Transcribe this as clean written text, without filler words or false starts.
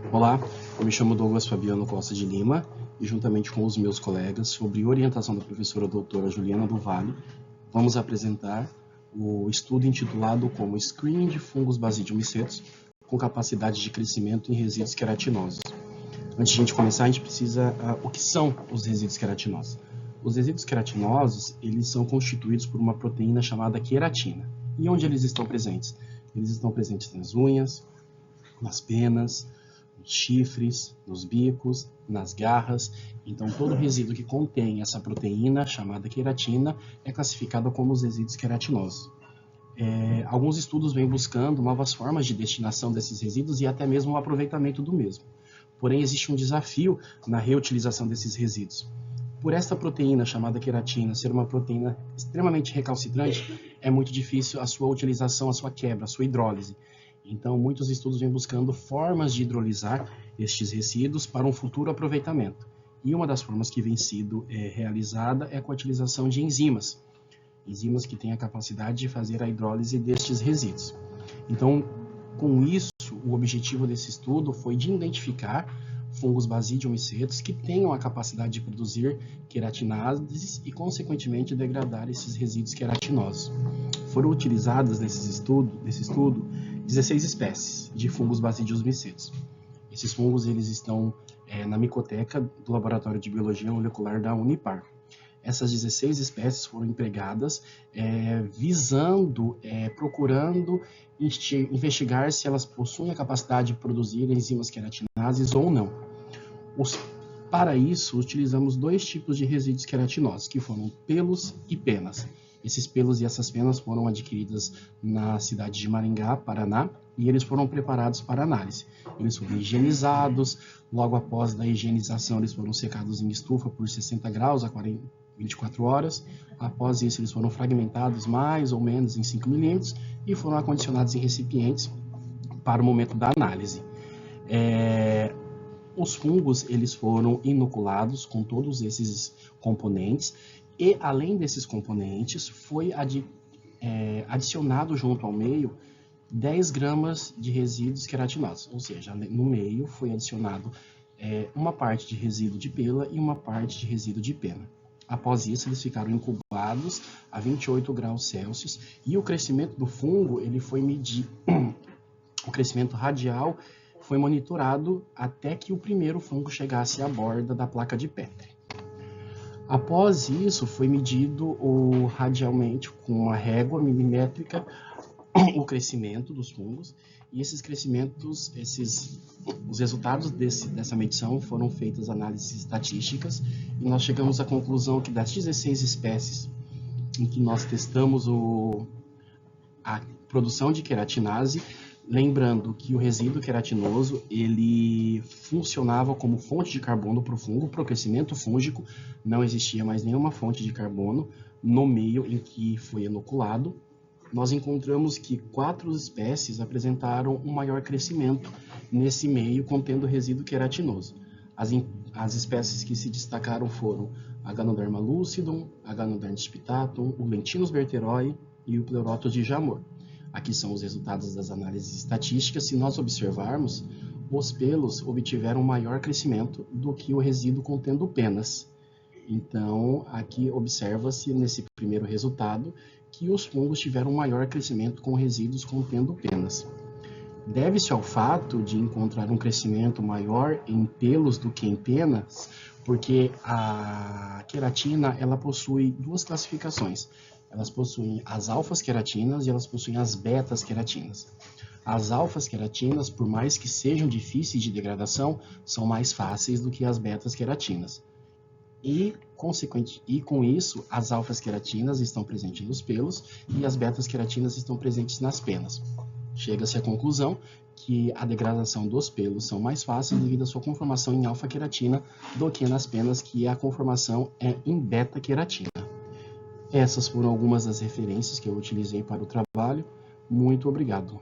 Olá, eu me chamo Douglas Fabiano Costa de Lima e, juntamente com os meus colegas, sob orientação da professora doutora Juliana do Vale, vamos apresentar o estudo intitulado como Screening de fungos Basidium micetus com capacidade de crescimento em resíduos queratinosos. Antes de a gente começar, a gente precisa... o que são os resíduos queratinosos? Os resíduos queratinosos, eles são constituídos por uma proteína chamada queratina. E onde eles estão presentes? Eles estão presentes nas unhas, nas penas, nos chifres, nos bicos, nas garras. Então, todo resíduo que contém essa proteína chamada queratina é classificado como os resíduos queratinosos. Alguns estudos vêm buscando novas formas de destinação desses resíduos e até mesmo o aproveitamento do mesmo. Porém, existe um desafio na reutilização desses resíduos. Por esta proteína chamada queratina ser uma proteína extremamente recalcitrante, é muito difícil a sua utilização, a sua quebra, a sua hidrólise. Então, muitos estudos vêm buscando formas de hidrolisar estes resíduos para um futuro aproveitamento. E uma das formas que vem sido realizada é com a utilização de enzimas. Enzimas que têm a capacidade de fazer a hidrólise destes resíduos. Então, com isso, o objetivo desse estudo foi de identificar fungos Basidium micetus que tenham a capacidade de produzir queratinases e, consequentemente, degradar esses resíduos queratinosos. Foram utilizadas nesse estudo 16 espécies de fungos Basidium micetus. Esses fungos eles estão na micoteca do Laboratório de Biologia Molecular da Unipar. Essas 16 espécies foram empregadas procurando investigar se elas possuem a capacidade de produzir enzimas queratinases ou não. Para isso, utilizamos dois tipos de resíduos queratinosos, que foram pelos e penas. Esses pelos e essas penas foram adquiridos na cidade de Maringá, Paraná, e eles foram preparados para análise. Eles foram higienizados, logo após a higienização eles foram secados em estufa por 60 graus a 24 horas. Após isso, eles foram fragmentados mais ou menos em 5 milímetros e foram acondicionados em recipientes para o momento da análise. Os fungos eles foram inoculados com todos esses componentes e, além desses componentes, foi adicionado junto ao meio 10 gramas de resíduos queratinosos, ou seja, no meio foi adicionado uma parte de resíduo de pela e uma parte de resíduo de pena. Após isso, eles ficaram incubados a 28 graus Celsius e o crescimento do fungo ele foi medido, o crescimento radial foi monitorado até que o primeiro fungo chegasse à borda da placa de Petri. Após isso, foi medido radialmente com uma régua milimétrica o crescimento dos fungos e esses crescimentos, os resultados dessa medição foram feitas análises estatísticas e nós chegamos à conclusão que das 16 espécies em que nós testamos a produção de queratinase, lembrando que o resíduo queratinoso ele funcionava como fonte de carbono para o fungo, para o crescimento fúngico, não existia mais nenhuma fonte de carbono no meio em que foi inoculado. Nós encontramos que 4 espécies apresentaram um maior crescimento nesse meio contendo resíduo queratinoso. As espécies que se destacaram foram a Ganoderma lucidum, a Ganoderma spitatum, o Lentinus berteroi e o Pleurotus de Jamor. Aqui são os resultados das análises estatísticas. Se nós observarmos, os pelos obtiveram maior crescimento do que o resíduo contendo penas. Então, aqui observa-se nesse primeiro resultado que os fungos tiveram maior crescimento com resíduos contendo penas. Deve-se ao fato de encontrar um crescimento maior em pelos do que em penas, porque a queratina ela possui duas classificações. Elas possuem as alfas-queratinas e elas possuem as betas-queratinas. As alfas-queratinas, por mais que sejam difíceis de degradação, são mais fáceis do que as betas-queratinas. E com isso, as alfas-queratinas estão presentes nos pelos e as betas-queratinas estão presentes nas penas. Chega-se à conclusão que a degradação dos pelos são mais fáceis devido à sua conformação em alfa-queratina do que nas penas, que a conformação é em beta-queratina. Essas foram algumas das referências que eu utilizei para o trabalho. Muito obrigado.